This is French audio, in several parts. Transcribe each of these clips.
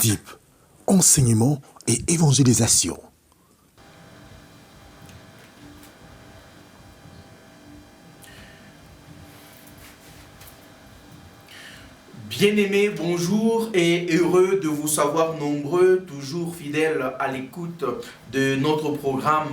GoDeep, enseignement et évangélisation. Bien-aimés, bonjour et heureux de vous savoir nombreux, toujours fidèles à l'écoute de notre programme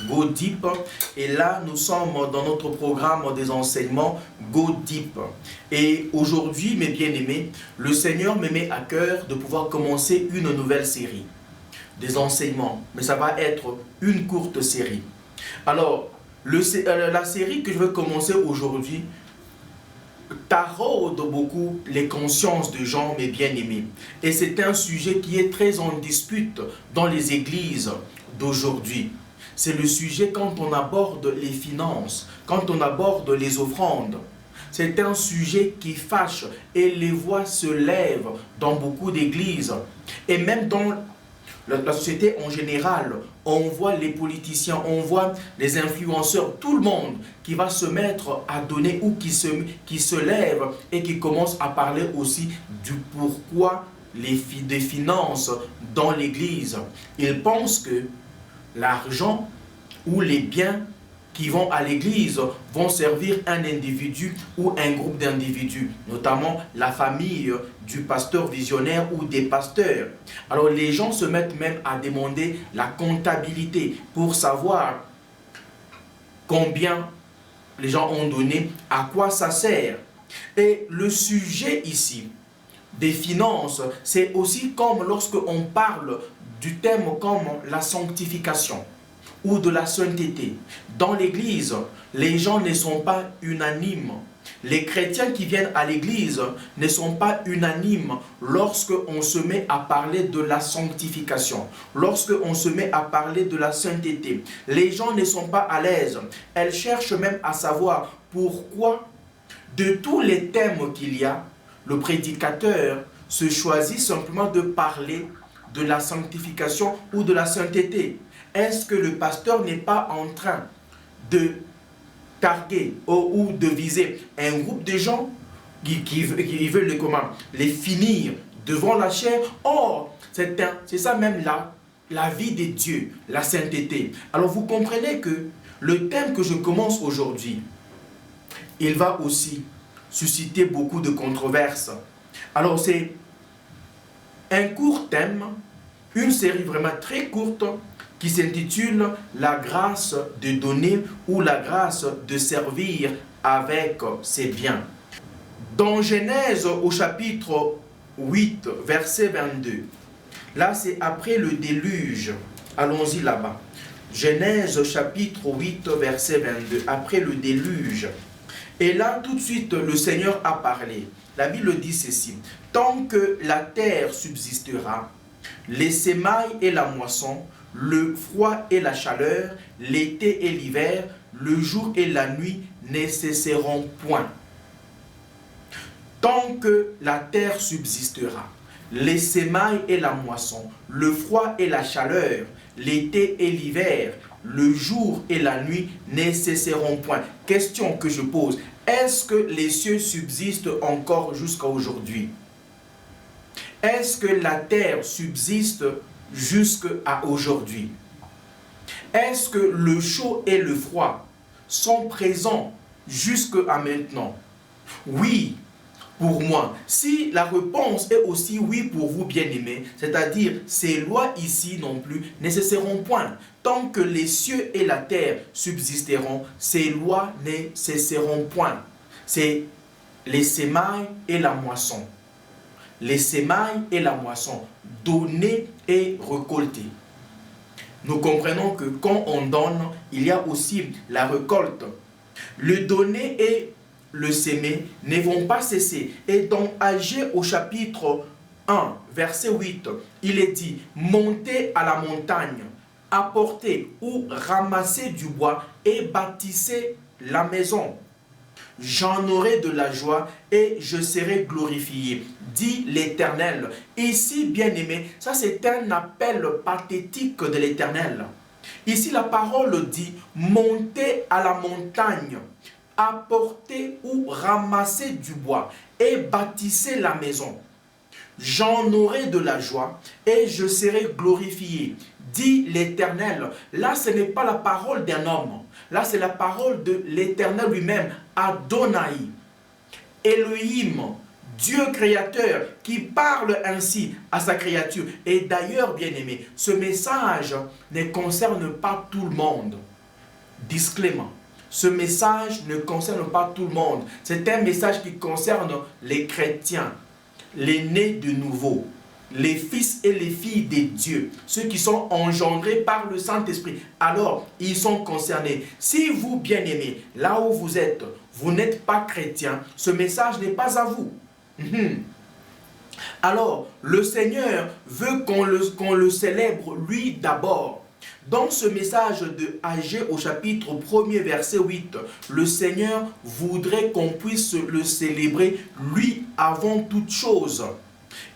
GoDeep. Et là, nous sommes dans notre programme des enseignements GoDeep. Et aujourd'hui, mes bien-aimés, le Seigneur me met à cœur de pouvoir commencer une nouvelle série des enseignements. Mais ça va être une courte série. Alors, la série que je vais commencer aujourd'hui taraude beaucoup les consciences de gens, mes bien-aimés. Et c'est un sujet qui est très en dispute dans les églises d'aujourd'hui. C'est le sujet quand on aborde les finances, quand on aborde les offrandes. C'est un sujet qui fâche et les voix se lèvent dans beaucoup d'églises. Et même dans la société en général, on voit les politiciens, on voit les influenceurs, tout le monde qui va se mettre à donner ou qui se lève et qui commence à parler aussi du pourquoi des finances dans l'église. Ils pensent que l'argent ou les biens qui vont à l'église vont servir un individu ou un groupe d'individus, notamment la famille du pasteur visionnaire ou des pasteurs. Alors les gens se mettent même à demander la comptabilité pour savoir combien les gens ont donné, à quoi ça sert. Et le sujet ici des finances, c'est aussi comme lorsque on parle du thème comme la sanctification ou de la sainteté. Dans l'église, les gens ne sont pas unanimes. Les chrétiens qui viennent à l'église ne sont pas unanimes lorsque on se met à parler de la sanctification, lorsque on se met à parler de la sainteté. Les gens ne sont pas à l'aise. Elles cherchent même à savoir pourquoi, de tous les thèmes qu'il y a, le prédicateur se choisit simplement de parler de la sanctification ou de la sainteté. Est-ce que le pasteur n'est pas en train de targuer ou de viser un groupe de gens qui veulent les finir devant la chair? Or, c'est ça même la vie de Dieu, la sainteté. Alors vous comprenez que le thème que je commence aujourd'hui, il va aussi susciter beaucoup de controverses. Alors c'est un court thème, une série vraiment très courte qui s'intitule « La grâce de donner » ou « La grâce de servir avec ses biens ». Dans Genèse au chapitre 8, verset 22, là c'est après le déluge, allons-y là-bas. Genèse chapitre 8, verset 22, après le déluge. Et là tout de suite le Seigneur a parlé. La Bible dit ceci: « Tant que la terre subsistera, les semailles et la moisson, le froid et la chaleur, l'été et l'hiver, le jour et la nuit ne cesseront point. » Tant que la terre subsistera, les semailles et la moisson, le froid et la chaleur, l'été et l'hiver, le jour et la nuit ne cesseront point. Question que je pose: est-ce que les cieux subsistent encore jusqu'à aujourd'hui? Est-ce que la terre subsiste jusqu'à aujourd'hui? Est-ce que le chaud et le froid sont présents jusqu'à maintenant? Oui, pour moi. Si la réponse est aussi oui pour vous, bien-aimés, c'est-à-dire ces lois ici non plus ne cesseront point. Tant que les cieux et la terre subsisteront, ces lois ne cesseront point. C'est les semailles et la moisson. Les semailles et la moisson, donner et récolter. Nous comprenons que quand on donne, il y a aussi la récolte. Le donner et le s'aimer ne vont pas cesser. Et dans Agé au chapitre 1, verset 8, il est dit: montez à la montagne, apportez ou ramassez du bois et bâtissez la maison. J'en aurai de la joie et je serai glorifié, dit l'Éternel. Ici, bien-aimé, ça c'est un appel pathétique de l'Éternel. Ici, la parole dit: montez à la montagne, apportez ou ramassez du bois et bâtissez la maison. j'en aurai de la joie et je serai glorifié, dit l'Éternel. Là, ce n'est pas la parole d'un homme. Là, c'est la parole de l'Éternel lui-même, Adonai, Elohim, Dieu créateur, qui parle ainsi à sa créature. Et d'ailleurs, bien-aimé, ce message ne concerne pas tout le monde. Disclaimer. Ce message ne concerne pas tout le monde. C'est un message qui concerne les chrétiens, les nés de nouveau, les fils et les filles de Dieu, ceux qui sont engendrés par le Saint-Esprit. Alors, ils sont concernés. Si vous, bien-aimés, là où vous êtes, vous n'êtes pas chrétien, ce message n'est pas à vous. Alors, le Seigneur veut qu'on le célèbre lui d'abord. Dans ce message de Agé au chapitre 1er verset 8, le Seigneur voudrait qu'on puisse le célébrer lui avant toute chose.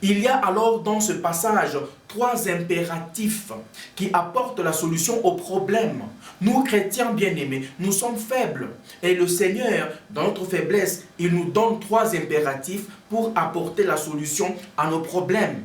Il y a alors dans ce passage 3 impératifs qui apportent la solution au problème. Nous, chrétiens bien-aimés, nous sommes faibles. Et le Seigneur, dans notre faiblesse, il nous donne 3 impératifs pour apporter la solution à nos problèmes.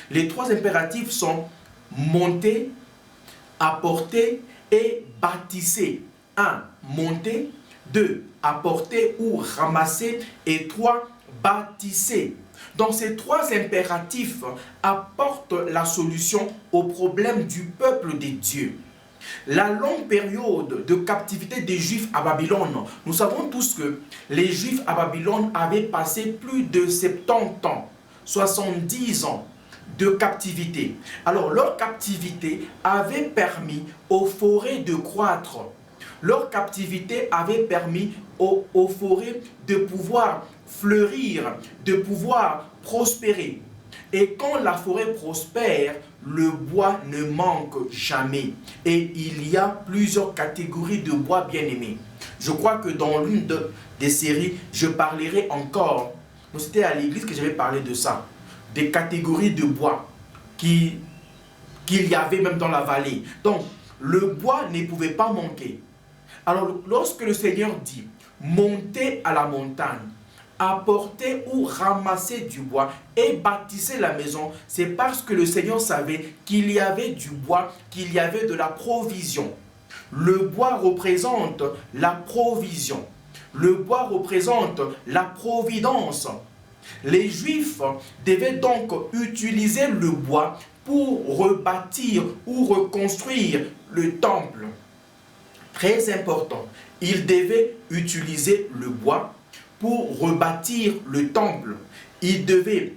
Les 3 impératifs sont monter, apporter et bâtisser. 1. Monter. 2. Apporter ou ramasser. Et 3. Bâtisser. Donc ces 3 impératifs apportent la solution au problème du peuple de Dieu. La longue période de captivité des Juifs à Babylone, nous savons tous que les Juifs à Babylone avaient passé plus de 70 ans, 70 ans de captivité. Alors leur captivité avait permis aux forêts de croître. Leur captivité avait permis aux forêts de pouvoir fleurir, de pouvoir prospérer. Et quand la forêt prospère, le bois ne manque jamais. Et il y a plusieurs catégories de bois bien-aimés. Je crois que dans l'une des séries, je parlerai encore. C'était à l'église que j'avais parlé de ça. Des catégories de bois qu'il y avait même dans la vallée. Donc, le bois ne pouvait pas manquer. Alors, lorsque le Seigneur dit, montez à la montagne, apporter ou ramasser du bois et bâtisser la maison, c'est parce que le Seigneur savait qu'il y avait du bois, qu'il y avait de la provision. Le bois représente la provision. Le bois représente la providence. Les Juifs devaient donc utiliser le bois pour rebâtir ou reconstruire le temple. Très important, ils devaient utiliser le bois pour rebâtir le temple. Ils devaient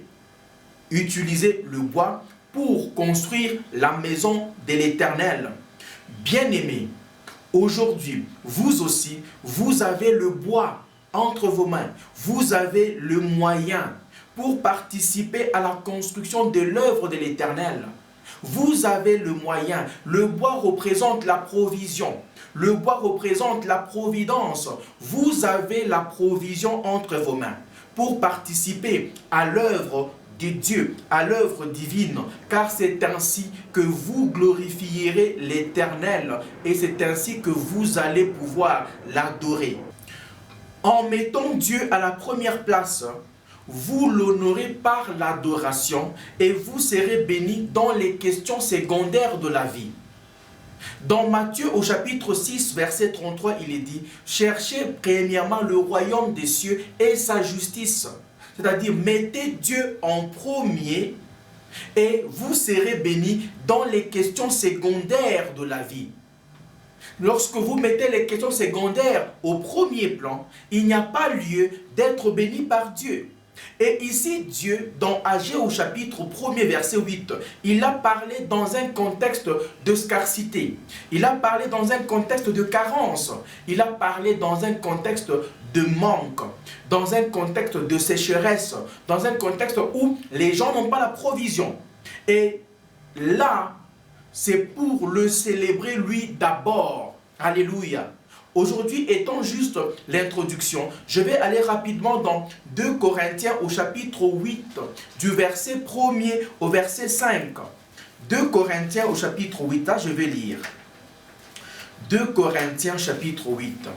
utiliser le bois pour construire la maison de l'Éternel. Bien-aimés, aujourd'hui, vous aussi, vous avez le bois entre vos mains. Vous avez le moyen pour participer à la construction de l'œuvre de l'Éternel. Vous avez le moyen. Le bois représente la provision. Le bois représente la providence. Vous avez la provision entre vos mains pour participer à l'œuvre de Dieu, à l'œuvre divine, car c'est ainsi que vous glorifierez l'Éternel et c'est ainsi que vous allez pouvoir l'adorer. En mettant Dieu à la première place, vous l'honorez par l'adoration et vous serez bénis dans les questions secondaires de la vie. Dans Matthieu au chapitre 6, verset 33, il est dit « Cherchez premièrement le royaume des cieux et sa justice ». C'est-à-dire, mettez Dieu en premier et vous serez bénis dans les questions secondaires de la vie. Lorsque vous mettez les questions secondaires au premier plan, il n'y a pas lieu d'être béni par Dieu. Et ici, Dieu, dans Agé au chapitre 1er, verset 8, il a parlé dans un contexte de scarcité. Il a parlé dans un contexte de carence. Il a parlé dans un contexte de manque, dans un contexte de sécheresse, dans un contexte où les gens n'ont pas la provision. Et là, c'est pour le célébrer lui d'abord. Alléluia. Aujourd'hui, étant juste l'introduction, je vais aller rapidement dans 2 Corinthiens au chapitre 8, du verset 1er au verset 5. 2 Corinthiens au chapitre 8, là je vais lire. 2 Corinthiens chapitre 8.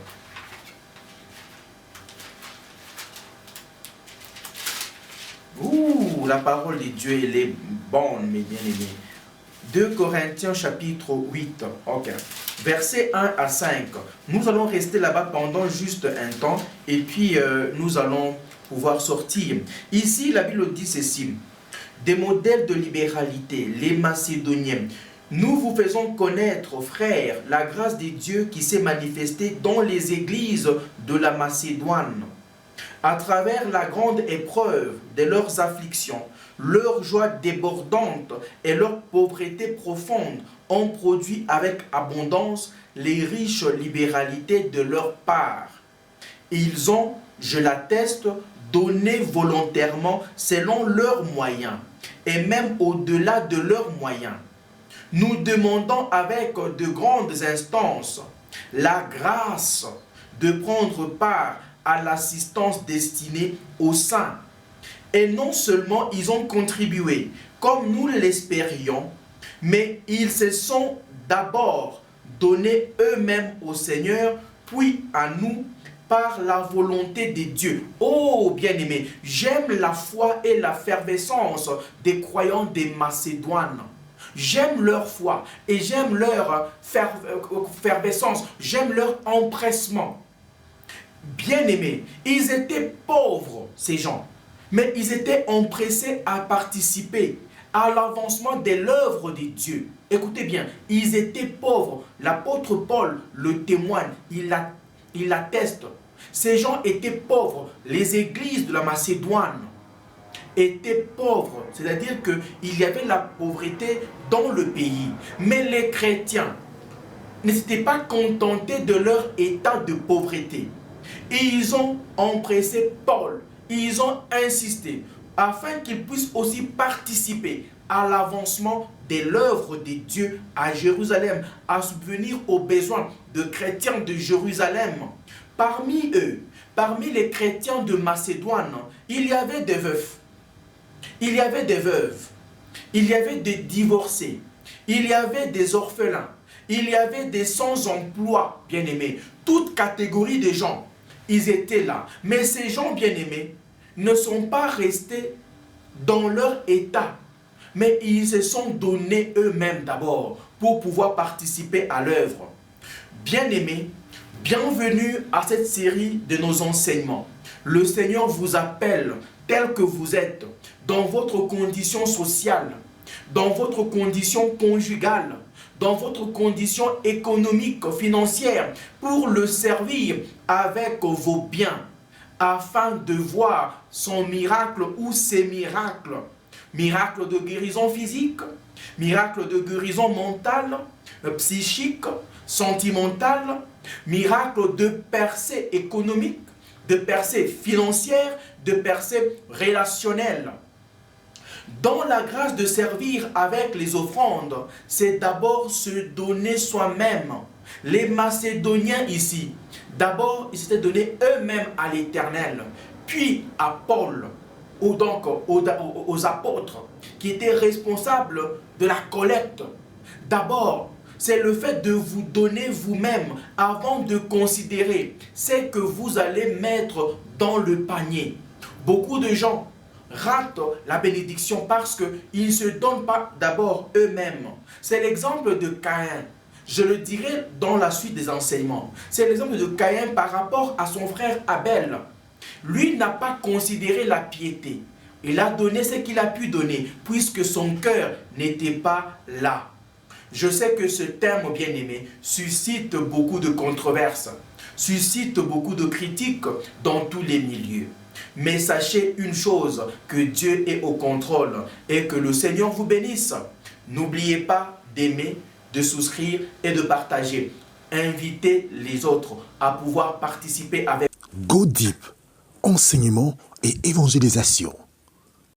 la parole de Dieu, elle est bonne, mes bien-aimés. 2 Corinthiens chapitre 8, ok. Versets 1 à 5. Nous allons rester là-bas pendant juste un temps et puis nous allons pouvoir sortir. Ici, la Bible dit ceci. Des modèles de libéralité, les Macédoniens. Nous vous faisons connaître, frères, la grâce de Dieu qui s'est manifestée dans les églises de la Macédoine. À travers la grande épreuve de leurs afflictions, leur joie débordante et leur pauvreté profonde ont produit avec abondance les riches libéralités de leur part. Ils ont, je l'atteste, donné volontairement selon leurs moyens et même au-delà de leurs moyens. Nous demandons avec de grandes instances la grâce de prendre part à l'assistance destinée aux saints. Et non seulement ils ont contribué comme nous l'espérions, mais ils se sont d'abord donnés eux-mêmes au Seigneur, puis à nous par la volonté de Dieu. Oh bien-aimés, j'aime la foi et la fervescence des croyants des Macédoines. J'aime leur foi et j'aime leur fervescence, j'aime leur empressement. Bien-aimés, ils étaient pauvres, ces gens, mais ils étaient empressés à participer à l'avancement de l'œuvre de Dieu. Écoutez bien, ils étaient pauvres. L'apôtre Paul le témoigne, il l'atteste. Ces gens étaient pauvres. Les églises de la Macédoine étaient pauvres. C'est-à-dire qu'il y avait la pauvreté dans le pays. Mais les chrétiens ne s'étaient pas contentés de leur état de pauvreté. Et ils ont empressé Paul. Ils ont insisté afin qu'il puisse aussi participer à l'avancement de l'œuvre de Dieu à Jérusalem, à subvenir aux besoins de chrétiens de Jérusalem. Parmi eux, parmi les chrétiens de Macédoine, il y avait des veufs, il y avait des veuves, il y avait des divorcés, il y avait des orphelins, il y avait des sans-emploi, bien-aimés, toute catégorie de gens, ils étaient là. Mais ces gens bien-aimés ne sont pas restés dans leur état, mais ils se sont donnés eux-mêmes d'abord pour pouvoir participer à l'œuvre. Bien-aimés, bienvenue à cette série de nos enseignements. Le Seigneur vous appelle tel que vous êtes, dans votre condition sociale, dans votre condition conjugale, dans votre condition économique, financière, pour le servir avec vos biens, afin de voir son miracle ou ses miracles. Miracle de guérison physique, miracle de guérison mentale, psychique, sentimentale, miracle de percée économique, de percée financière, de percée relationnelle. Dans la grâce de servir avec les offrandes, c'est d'abord se donner soi-même. Les Macédoniens ici, d'abord ils s'étaient donnés eux-mêmes à l'Éternel, puis à Paul, ou donc aux apôtres, qui étaient responsables de la collecte. D'abord, c'est le fait de vous donner vous-même avant de considérer ce que vous allez mettre dans le panier. Beaucoup de gens ratent la bénédiction parce qu'ils ne se donnent pas d'abord eux-mêmes. C'est l'exemple de Caïn. Je le dirai dans la suite des enseignements. C'est l'exemple de Caïn par rapport à son frère Abel. Lui n'a pas considéré la piété. Il a donné ce qu'il a pu donner, puisque son cœur n'était pas là. Je sais que ce thème, bien-aimé, suscite beaucoup de controverses, suscite beaucoup de critiques dans tous les milieux. Mais sachez une chose, que Dieu est au contrôle et que le Seigneur vous bénisse. N'oubliez pas d'aimer, de souscrire et de partager. Invitez les autres à pouvoir participer avec Go Deep, enseignement et évangélisation.